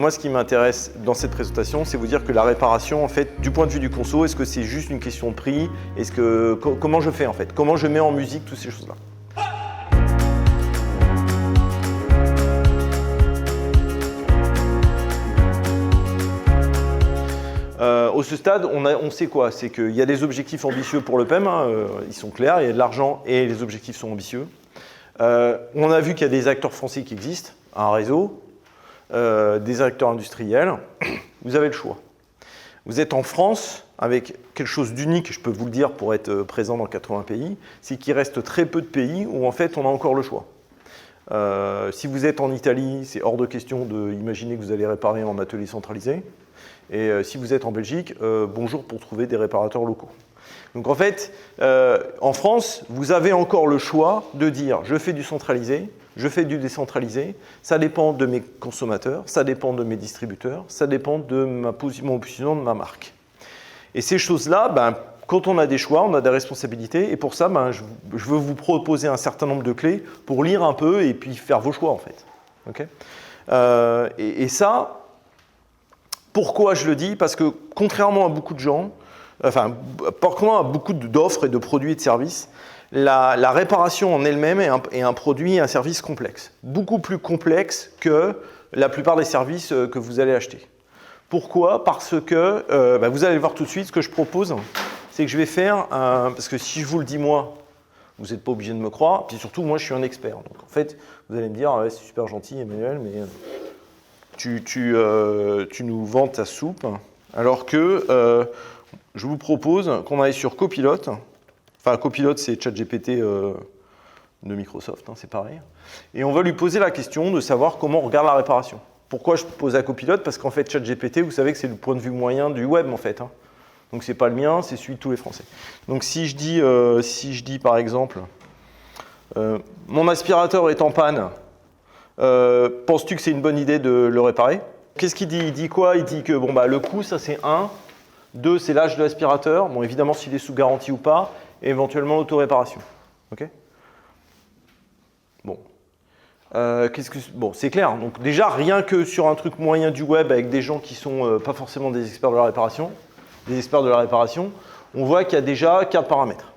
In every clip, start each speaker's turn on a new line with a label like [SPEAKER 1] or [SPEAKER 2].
[SPEAKER 1] Moi, ce qui m'intéresse dans cette présentation, c'est vous dire que la réparation, en fait, du point de vue du conso, est-ce que c'est juste une question de prix? Comment je fais, en fait? Comment je mets en musique toutes ces choses-là? Au ce stade, on sait quoi? C'est qu'il y a des objectifs ambitieux pour le PEM, hein, ils sont clairs, il y a de l'argent et les objectifs sont ambitieux. On a vu qu'il y a des acteurs français qui existent, un réseau, des acteurs industriels. Vous avez le choix. Vous êtes en France avec quelque chose d'unique, je peux vous le dire, pour être présent dans 80 pays, c'est qu'il reste très peu de pays où en fait on a encore le choix. Si vous êtes en Italie, c'est hors de question d'imaginer que vous allez réparer en atelier centralisé. Et si vous êtes en Belgique, bonjour pour trouver des réparateurs locaux. Donc en fait, en France, vous avez encore le choix de dire je fais du centralisé, je fais du décentralisé, ça dépend de mes consommateurs, ça dépend de mes distributeurs, ça dépend de mon positionnement de ma marque. Et ces choses-là, quand on a des choix, on a des responsabilités, et pour ça, je veux vous proposer un certain nombre de clés pour lire un peu et puis faire vos choix en fait. Okay, et ça, pourquoi je le dis? Parce que contrairement à beaucoup de gens, contrairement à beaucoup d'offres et de produits et de services, la réparation en elle-même est un produit et un service complexe. Beaucoup plus complexe que la plupart des services que vous allez acheter. Pourquoi? Parce que, vous allez le voir tout de suite, ce que je propose, c'est que je vais faire, parce que si je vous le dis moi, vous n'êtes pas obligé de me croire, puis surtout moi je suis un expert. Donc en fait, vous allez me dire, ouais, c'est super gentil Emmanuel, mais tu nous vends ta soupe, alors que je vous propose qu'on aille sur Copilot. Enfin, Copilot, c'est ChatGPT de Microsoft, hein, c'est pareil. Et on va lui poser la question de savoir comment on regarde la réparation. Pourquoi je pose à Copilot? Parce qu'en fait, ChatGPT, vous savez que c'est le point de vue moyen du web, en fait. Hein. Donc, c'est pas le mien, c'est celui de tous les Français. Donc, si je dis par exemple, mon aspirateur est en panne, penses-tu que c'est une bonne idée de le réparer? Qu'est-ce qu'il dit? Il dit quoi? Il dit que le coût, ça c'est 1. 2, c'est l'âge de l'aspirateur. Bon, évidemment, s'il est sous garantie ou pas. Et éventuellement, l'autoréparation. OK? Bon. Bon, c'est clair. Donc déjà, rien que sur un truc moyen du web avec des gens qui sont pas forcément des experts de la réparation, on voit qu'il y a déjà 4 paramètres.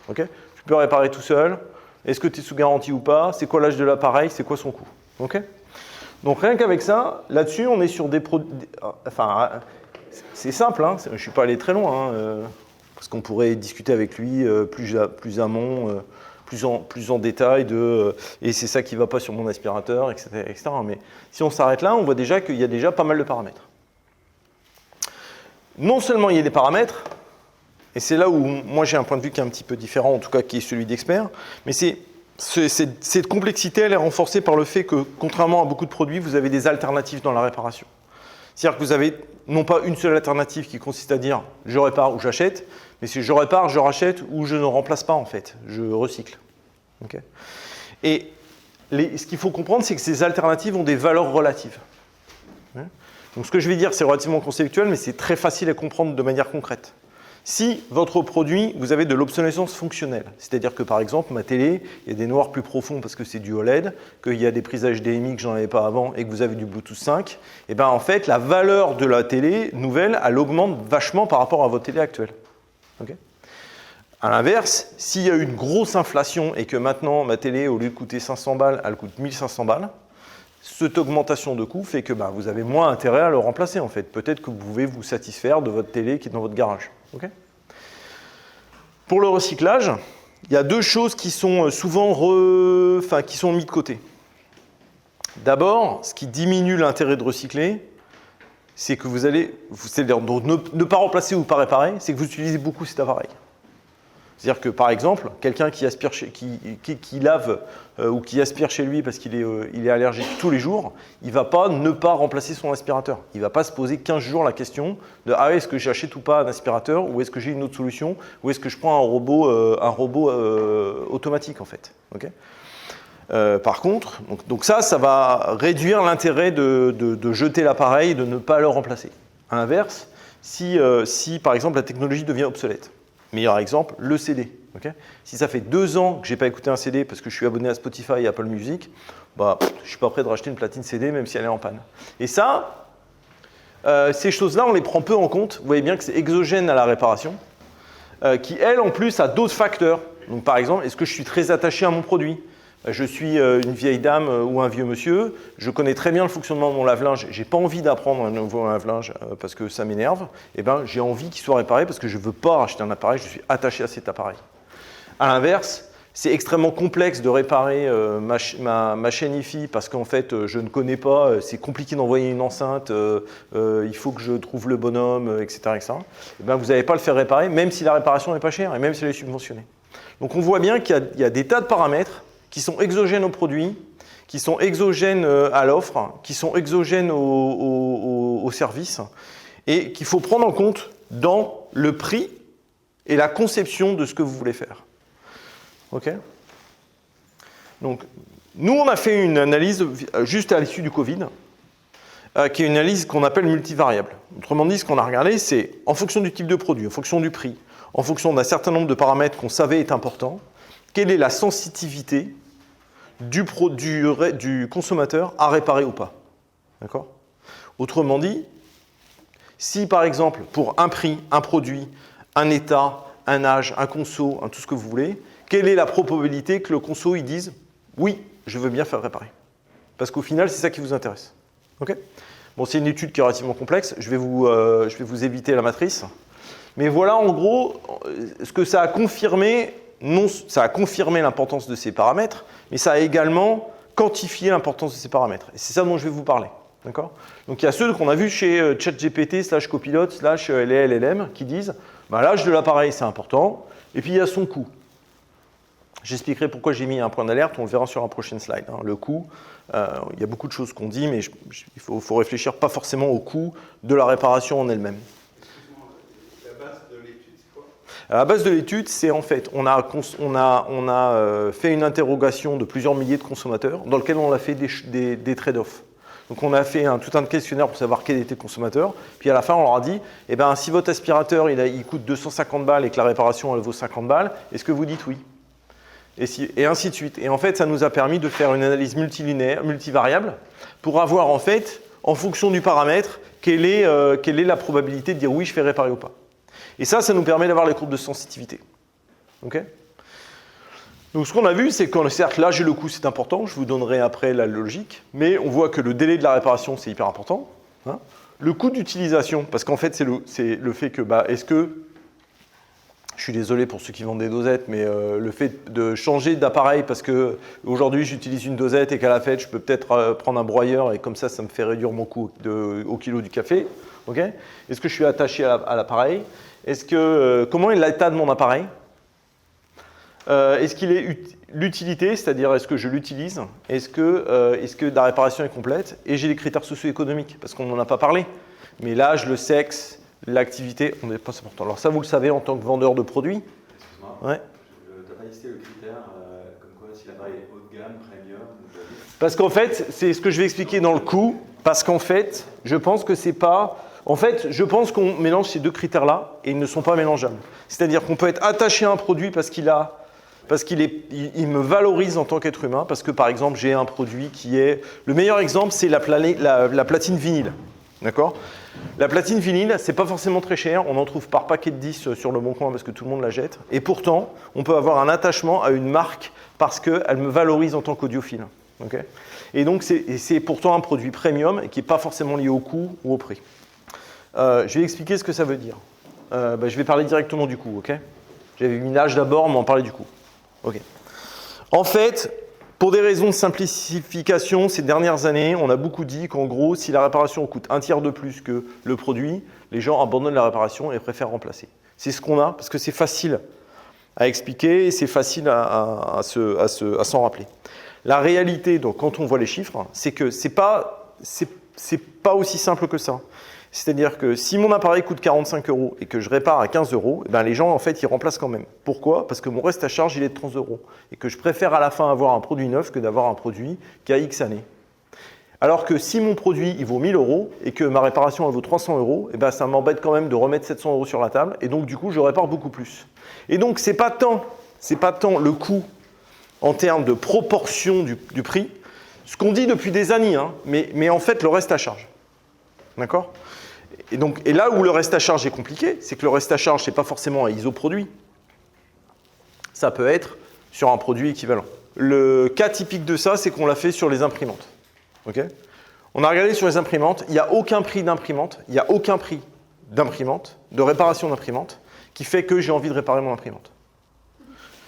[SPEAKER 1] OK? Tu peux réparer tout seul. Est-ce que tu es sous garantie ou pas? C'est quoi l'âge de l'appareil? C'est quoi son coût? OK? Donc rien qu'avec ça, là-dessus, on est sur des produits... Enfin, c'est simple, hein, je ne suis pas allé très loin, parce qu'on pourrait discuter avec lui plus amont, plus en détail et c'est ça qui ne va pas sur mon aspirateur, etc., etc. Mais si on s'arrête là, on voit déjà qu'il y a déjà pas mal de paramètres. Non seulement il y a des paramètres, et c'est là où moi j'ai un point de vue qui est un petit peu différent, en tout cas qui est celui d'expert, mais cette complexité, elle est renforcée par le fait que, contrairement à beaucoup de produits, vous avez des alternatives dans la réparation. C'est-à-dire que vous avez non pas une seule alternative qui consiste à dire je répare ou j'achète, mais c'est je répare, je rachète ou je ne remplace pas en fait, je recycle. Okay. Et ce qu'il faut comprendre, c'est que ces alternatives ont des valeurs relatives. Donc ce que je vais dire, c'est relativement conceptuel, mais c'est très facile à comprendre de manière concrète. Si votre produit, vous avez de l'obsolescence fonctionnelle, c'est-à-dire que par exemple, ma télé, il y a des noirs plus profonds parce que c'est du OLED, qu'il y a des prises HDMI que j'en avais pas avant et que vous avez du Bluetooth 5, et en fait, la valeur de la télé nouvelle, elle augmente vachement par rapport à votre télé actuelle. Okay. À l'inverse, s'il y a une grosse inflation et que maintenant, ma télé, au lieu de coûter 500 balles, elle coûte 1500 balles, cette augmentation de coût fait que vous avez moins intérêt à le remplacer en fait. Peut-être que vous pouvez vous satisfaire de votre télé qui est dans votre garage. Okay. Pour le recyclage, il y a deux choses qui sont souvent qui sont mises de côté. D'abord, ce qui diminue l'intérêt de recycler, c'est que c'est-à-dire ne pas remplacer ou pas réparer, c'est que vous utilisez beaucoup cet appareil. C'est-à-dire que, par exemple, quelqu'un qui lave ou qui aspire chez lui parce qu'il est allergique tous les jours, il ne va pas ne pas remplacer son aspirateur. Il ne va pas se poser 15 jours la question de « Ah, est-ce que j'achète ou pas un aspirateur ou est-ce que j'ai une autre solution ou est-ce que je prends un robot automatique, en fait. Okay. Par contre, donc ça va réduire l'intérêt de jeter l'appareil et de ne pas le remplacer. À l'inverse, si par exemple, la technologie devient obsolète, Meilleur exemple, le CD. Okay, si ça fait 2 ans que je n'ai pas écouté un CD parce que je suis abonné à Spotify et Apple Music, bah, je ne suis pas prêt de racheter une platine CD même si elle est en panne. Et ça, ces choses-là, on les prend peu en compte. Vous voyez bien que c'est exogène à la réparation, qui, elle, en plus, a d'autres facteurs. Donc, par exemple, est-ce que je suis très attaché à mon produit ? Je suis une vieille dame ou un vieux monsieur, je connais très bien le fonctionnement de mon lave-linge, j'ai pas envie d'apprendre un nouveau lave-linge parce que ça m'énerve, et ben j'ai envie qu'il soit réparé parce que je veux pas racheter un appareil, je suis attaché à cet appareil. À l'inverse, c'est extrêmement complexe de réparer ma chaîne Hi-Fi parce qu'en fait je ne connais pas, c'est compliqué d'envoyer une enceinte, il faut que je trouve le bonhomme, etc. etc. Et ben vous n'allez pas le faire réparer même si la réparation n'est pas chère et même si elle est subventionnée. Donc on voit bien qu'il y a des tas de paramètres qui sont exogènes au produit, qui sont exogènes à l'offre, qui sont exogènes au service, et qu'il faut prendre en compte dans le prix et la conception de ce que vous voulez faire. OK ? Donc, nous, on a fait une analyse juste à l'issue du Covid, qui est une analyse qu'on appelle multivariable. Autrement dit, ce qu'on a regardé, c'est en fonction du type de produit, en fonction du prix, en fonction d'un certain nombre de paramètres qu'on savait être importants, quelle est la sensitivité du consommateur à réparer ou pas. D'accord ? Autrement dit, si par exemple, pour un prix, un produit, un état, un âge, un conso, tout ce que vous voulez, quelle est la probabilité que le conso il dise « oui, je veux bien faire réparer ». Parce qu'au final, c'est ça qui vous intéresse. Okay ? Bon, c'est une étude qui est relativement complexe, je vais vous éviter la matrice. Mais voilà en gros ce que ça a confirmé. Non, ça a confirmé l'importance de ces paramètres, mais ça a également quantifié l'importance de ces paramètres. Et c'est ça dont je vais vous parler. D'accord ? Donc il y a ceux qu'on a vus chez ChatGPT /Copilot les LLM qui disent bah, l'âge de l'appareil c'est important, et puis il y a son coût. J'expliquerai pourquoi j'ai mis un point d'alerte, on le verra sur un prochain slide. Hein. Le coût, il y a beaucoup de choses qu'on dit, mais il faut réfléchir pas forcément au coût de la réparation en elle-même. À la base de l'étude, c'est en fait, on a fait une interrogation de plusieurs milliers de consommateurs dans lequel on a fait des trade-offs. Donc on a fait tout un questionnaire pour savoir quel était le consommateur. Puis à la fin, on leur a dit, eh ben, si votre aspirateur il coûte 250 balles et que la réparation elle vaut 50 balles, est-ce que vous dites oui ? Et ainsi de suite. Et en fait, ça nous a permis de faire une analyse multivariable pour avoir en fait, en fonction du paramètre, quelle est la probabilité de dire oui, je fais réparer ou pas. Et ça nous permet d'avoir les courbes de sensitivité. Okay ? Donc ce qu'on a vu, c'est que certes, l'âge et le coût, c'est important, je vous donnerai après la logique, mais on voit que le délai de la réparation, c'est hyper important. Hein ? Le coût d'utilisation, parce qu'en fait, c'est le fait que, est-ce que, je suis désolé pour ceux qui vendent des dosettes, mais le fait de changer d'appareil, parce qu'aujourd'hui, j'utilise une dosette et qu'à la fête, je peux peut-être prendre un broyeur et comme ça me fait réduire mon coût au kilo du café. Okay ? Est-ce que je suis attaché à l'appareil ? Comment est l'état de mon appareil ? Est-ce qu'il est l'utilité, c'est-à-dire est-ce que je l'utilise ? Est-ce que la réparation est complète ? Et j'ai les critères socio-économiques, parce qu'on n'en a pas parlé. Mais l'âge, le sexe, l'activité, on n'est pas important. Alors ça, vous le savez en tant que vendeur de produits.
[SPEAKER 2] Excuse-moi,
[SPEAKER 1] ouais.
[SPEAKER 2] Tu n'as pas listé le critère comme quoi si l'appareil est haut de gamme, premium
[SPEAKER 1] Parce qu'en fait, c'est ce que je vais expliquer dans le coût, parce qu'en fait, je pense que c'est pas... En fait, je pense qu'on mélange ces deux critères-là et ils ne sont pas mélangeables. C'est-à-dire qu'on peut être attaché à un produit parce qu'il me valorise en tant qu'être humain, parce que par exemple, j'ai un produit qui est... Le meilleur exemple, c'est la platine vinyle. D'accord ? La platine vinyle, c'est pas forcément très cher, on en trouve par paquet de 10 sur le Bon Coin parce que tout le monde la jette. Et pourtant, on peut avoir un attachement à une marque parce qu'elle me valorise en tant qu'audiophile. Okay ? Et donc, c'est pourtant un produit premium qui n'est pas forcément lié au coût ou au prix. Je vais expliquer ce que ça veut dire. Je vais parler directement du coût, ok ? J'avais mis l'âge d'abord, mais on parlait du coût. Ok. En fait, pour des raisons de simplification, ces dernières années, on a beaucoup dit qu'en gros, si la réparation coûte 1/3 de plus que le produit, les gens abandonnent la réparation et préfèrent remplacer. C'est ce qu'on a, parce que c'est facile à expliquer et c'est facile à s'en rappeler. La réalité, donc, quand on voit les chiffres, c'est que c'est pas aussi simple que ça. C'est-à-dire que si mon appareil coûte 45 € et que je répare à 15 €, les gens, en fait, ils remplacent quand même. Pourquoi ? Parce que mon reste à charge, il est de 30 € et que je préfère à la fin avoir un produit neuf que d'avoir un produit qui a X années. Alors que si mon produit il vaut 1000 € et que ma réparation elle vaut 300 €, eh ben, ça m'embête quand même de remettre 700 € sur la table et donc du coup je répare beaucoup plus. Et donc c'est pas tant le coût en termes de proportion du prix, ce qu'on dit depuis des années, hein, mais en fait le reste à charge. D'accord ? Et là où le reste à charge est compliqué, c'est que le reste à charge, ce n'est pas forcément un isoproduit. Ça peut être sur un produit équivalent. Le cas typique de ça, c'est qu'on l'a fait sur les imprimantes. Okay ? On a regardé sur les imprimantes, il n'y a aucun prix d'imprimante, il n'y a aucun prix d'imprimante, de réparation d'imprimante, qui fait que j'ai envie de réparer mon imprimante.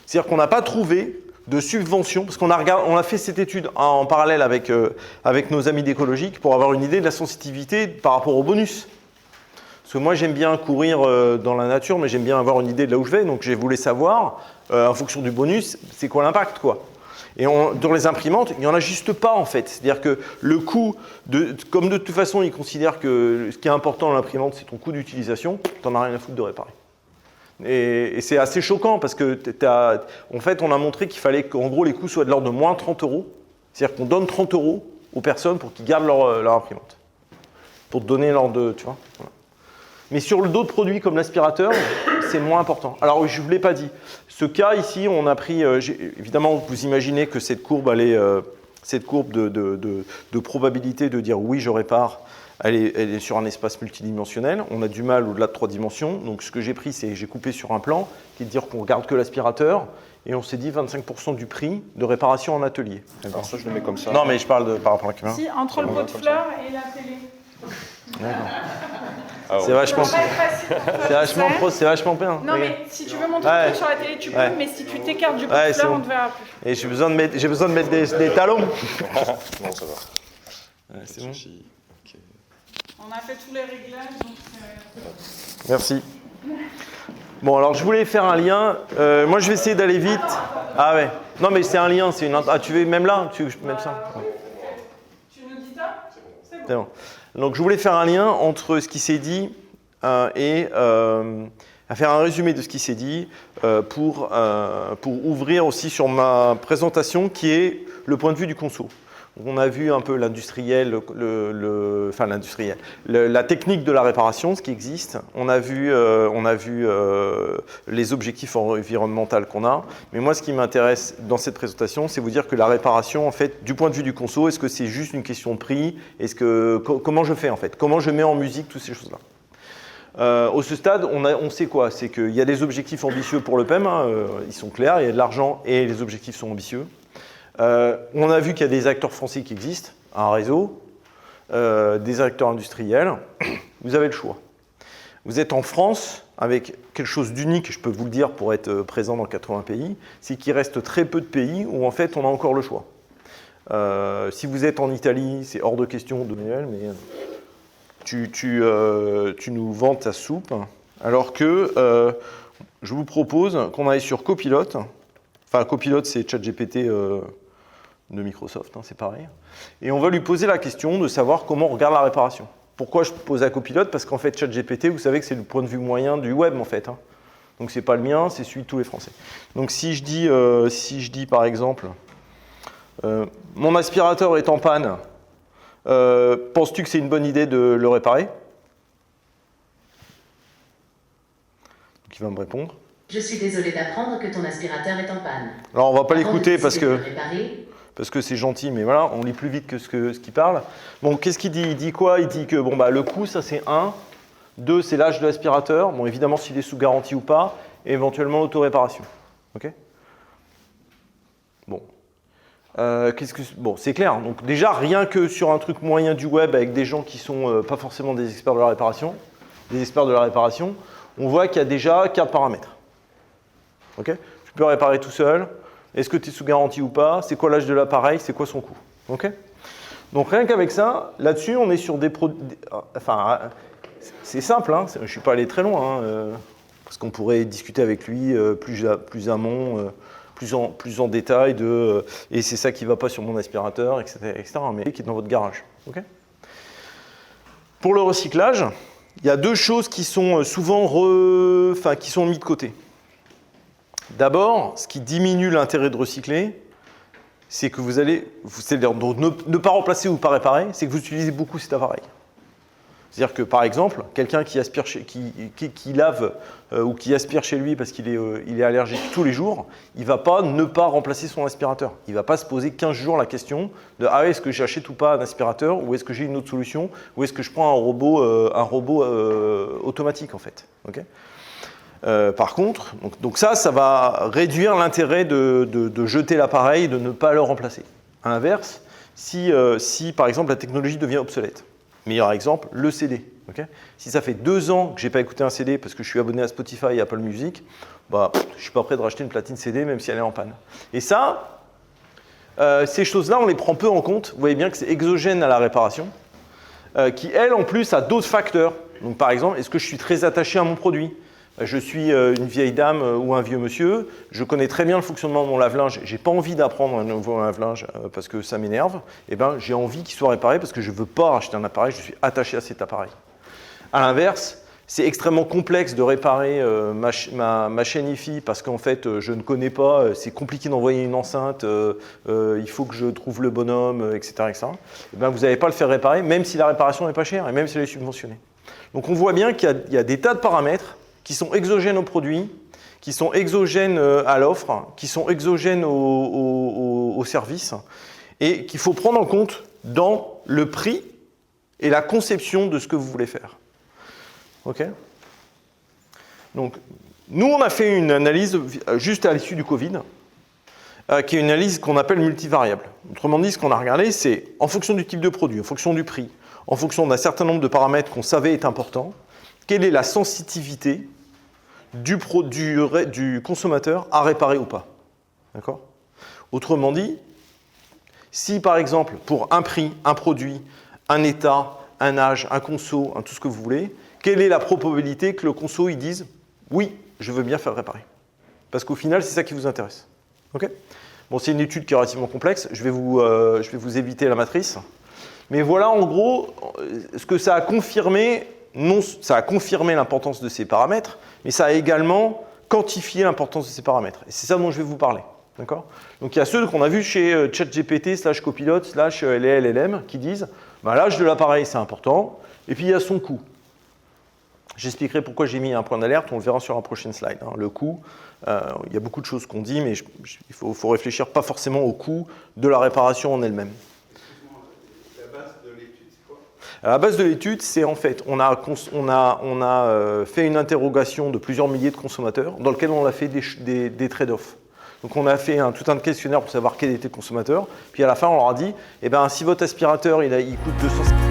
[SPEAKER 1] C'est-à-dire qu'on n'a pas trouvé de subvention, parce qu'on a fait cette étude en parallèle avec nos amis d'Écologique pour avoir une idée de la sensitivité par rapport au bonus. Parce que moi, j'aime bien courir dans la nature, mais j'aime bien avoir une idée de là où je vais. Donc, j'ai voulu savoir, en fonction du bonus, c'est quoi l'impact, quoi. Et dans les imprimantes, il n'y en a juste pas, en fait. C'est-à-dire que le coût, comme de toute façon, ils considèrent que ce qui est important dans l'imprimante, c'est ton coût d'utilisation, tu n'en as rien à foutre de réparer. Et c'est assez choquant, parce que, en fait, on a montré qu'il fallait qu'en gros, les coûts soient de l'ordre de moins 30 €. C'est-à-dire qu'on donne 30 € aux personnes pour qu'ils gardent leur imprimante. Pour te donner l'ordre de, tu vois. Voilà. Mais sur d'autres produits comme l'aspirateur, c'est moins important. Alors, je ne vous l'ai pas dit. Ce cas ici, on a pris... évidemment, vous imaginez que cette courbe, cette courbe de probabilité de dire oui, je répare, elle est sur un espace multidimensionnel. On a du mal au-delà de 3 dimensions. Donc, ce que j'ai pris, c'est j'ai coupé sur un plan, qui est de dire qu'on ne regarde que l'aspirateur. Et on s'est dit 25% du prix de réparation en atelier.
[SPEAKER 3] Alors ça, je le mets comme ça.
[SPEAKER 1] Non, mais je parle par rapport à la caméra.
[SPEAKER 4] Si, entre le pot de fleurs et la télé.
[SPEAKER 1] D'accord.
[SPEAKER 3] Ah,
[SPEAKER 1] C'est vachement,
[SPEAKER 4] Ça va être facile pour toi,
[SPEAKER 1] c'est vachement bien.
[SPEAKER 4] Non, mais si tu veux montrer le truc sur la télé, tu peux, mais si tu t'écartes du pot de fleurs, on ne te verra plus.
[SPEAKER 1] Et j'ai besoin de mettre des talons.
[SPEAKER 3] non, ça va.
[SPEAKER 1] C'est bon.
[SPEAKER 3] Okay.
[SPEAKER 4] On a fait tous les réglages, donc
[SPEAKER 1] Merci. Bon, alors je voulais faire un lien. Moi, je vais essayer d'aller vite. Ah ouais. Non, mais c'est un lien. Ah, tu veux même là? Tu veux même ça?
[SPEAKER 4] Tu nous dis ça? C'est bon.
[SPEAKER 1] C'est bon. Donc, je voulais faire un lien entre ce qui s'est dit et à faire un résumé de ce qui s'est dit pour ouvrir aussi sur ma présentation qui est le point de vue du conso. On a vu un peu l'industriel, la technique de la réparation, ce qui existe. On a vu les objectifs environnementaux qu'on a. Mais moi, ce qui m'intéresse dans cette présentation, c'est vous dire que la réparation, en fait, du point de vue du conso, est-ce que c'est juste une question de prix? Comment je fais, en fait? Comment je mets en musique toutes ces choses-là? Au ce stade, on sait quoi? C'est qu'il y a des objectifs ambitieux pour le PEM, hein, ils sont clairs, il y a de l'argent et les objectifs sont ambitieux. On a vu qu'il y a des acteurs français qui existent, un réseau, des acteurs industriels. Vous avez le choix. Vous êtes en France avec quelque chose d'unique, je peux vous le dire pour être présent dans 80 pays, c'est qu'il reste très peu de pays où en fait on a encore le choix. Si vous êtes en Italie, c'est hors de question de Manuel, mais tu nous vends ta soupe, alors que je vous propose qu'on aille sur Copilot. Enfin, Copilot, c'est ChatGPT de Microsoft, hein, c'est pareil. Et on va lui poser la question de savoir comment on regarde la réparation. Pourquoi je pose à Copilot? Parce qu'en fait, ChatGPT, vous savez que c'est le point de vue moyen du web, en fait. Hein. Donc, c'est pas le mien, c'est celui de tous les Français. Donc, si je dis par exemple, mon aspirateur est en panne, penses-tu que c'est une bonne idée de le réparer? Donc, il va me répondre.
[SPEAKER 5] Je suis désolé d'apprendre que ton aspirateur est en panne.
[SPEAKER 1] Alors, on ne va pas l'écouter parce que c'est gentil, mais voilà, on lit plus vite que ce qu'il parle. Bon, qu'est-ce qu'il dit? Il dit quoi? Il dit que bon, bah, le coût, ça c'est 1. 2, c'est l'âge de l'aspirateur. Bon, évidemment, s'il est sous garantie ou pas. Et éventuellement, l'autoréparation. OK? Bon. Bon, c'est clair. Donc, déjà, rien que sur un truc moyen du web avec des gens qui sont pas forcément des experts de la réparation, on voit qu'il y a déjà 4 paramètres. Okay, tu peux réparer tout seul. Est-ce que tu es sous garantie ou pas? C'est quoi l'âge de l'appareil? C'est quoi son coût? Okay, donc rien qu'avec ça, là-dessus, on est sur des produits... Enfin, c'est simple, hein, je ne suis pas allé très loin, hein, parce qu'on pourrait discuter avec lui plus amont, plus en détail et c'est ça qui ne va pas sur mon aspirateur, etc. mais qui est dans votre garage. Okay, pour le recyclage, il y a 2 choses qui sont souvent qui sont mises de côté. D'abord, ce qui diminue l'intérêt de recycler, c'est que vous allez, c'est-à-dire ne pas remplacer ou pas réparer, c'est que vous utilisez beaucoup cet appareil. C'est-à-dire que, par exemple, quelqu'un qui lave ou qui aspire chez lui parce qu'il est allergique tous les jours, il ne va pas ne pas remplacer son aspirateur. Il ne va pas se poser 15 jours la question de « Ah, est-ce que j'achète ou pas un aspirateur ou est-ce que j'ai une autre solution ou est-ce que je prends un robot automatique, en fait. Okay. Par contre, donc ça va réduire l'intérêt de jeter l'appareil, de ne pas le remplacer. À l'inverse, si par exemple la technologie devient obsolète, meilleur exemple, le CD. Okay, si ça fait 2 ans que je n'ai pas écouté un CD parce que je suis abonné à Spotify et Apple Music, je ne suis pas prêt de racheter une platine CD même si elle est en panne. Et ça, ces choses-là, on les prend peu en compte. Vous voyez bien que c'est exogène à la réparation, qui, elle, en plus, a d'autres facteurs. Donc, par exemple, est-ce que je suis très attaché à mon produit ? Je suis une vieille dame ou un vieux monsieur, je connais très bien le fonctionnement de mon lave-linge, j'ai pas envie d'apprendre un nouveau lave-linge parce que ça m'énerve, et ben j'ai envie qu'il soit réparé parce que je veux pas racheter un appareil, je suis attaché à cet appareil. À l'inverse, c'est extrêmement complexe de réparer ma chaîne Hi-Fi parce qu'en fait je ne connais pas, c'est compliqué d'envoyer une enceinte, il faut que je trouve le bonhomme, etc. etc. Et ben vous n'allez pas le faire réparer même si la réparation n'est pas chère et même si elle est subventionnée. Donc on voit bien qu'il y a des tas de paramètres qui sont exogènes au produit, qui sont exogènes à l'offre, qui sont exogènes au service, et qu'il faut prendre en compte dans le prix et la conception de ce que vous voulez faire. OK ? Donc, nous, on a fait une analyse juste à l'issue du Covid, qui est une analyse qu'on appelle multivariable. Autrement dit, ce qu'on a regardé, c'est en fonction du type de produit, en fonction du prix, en fonction d'un certain nombre de paramètres qu'on savait être importants, quelle est la sensitivité du consommateur à réparer ou pas. D'accord ? Autrement dit, si par exemple, pour un prix, un produit, un état, un âge, un conso, tout ce que vous voulez, quelle est la probabilité que le conso il dise « Oui, je veux bien faire réparer ». Parce qu'au final, c'est ça qui vous intéresse. Okay ? Bon, c'est une étude qui est relativement complexe, je vais vous éviter la matrice. Mais voilà en gros ce que ça a confirmé. Non, ça a confirmé l'importance de ces paramètres, mais ça a également quantifié l'importance de ces paramètres. Et c'est ça dont je vais vous parler. D'accord ? Donc il y a ceux qu'on a vus chez ChatGPT /Copilot /les LLM qui disent l'âge de l'appareil c'est important, et puis il y a son coût. J'expliquerai pourquoi j'ai mis un point d'alerte, on le verra sur un prochain slide. Le coût, il y a beaucoup de choses qu'on dit, mais il faut réfléchir pas forcément au coût de la réparation en elle-même. À la base de l'étude, c'est en fait, on a fait une interrogation de plusieurs milliers de consommateurs dans lequel on a fait des trade-offs. Donc on a fait tout un questionnaire pour savoir quel était le consommateur. Puis à la fin, on leur a dit, si votre aspirateur il coûte 250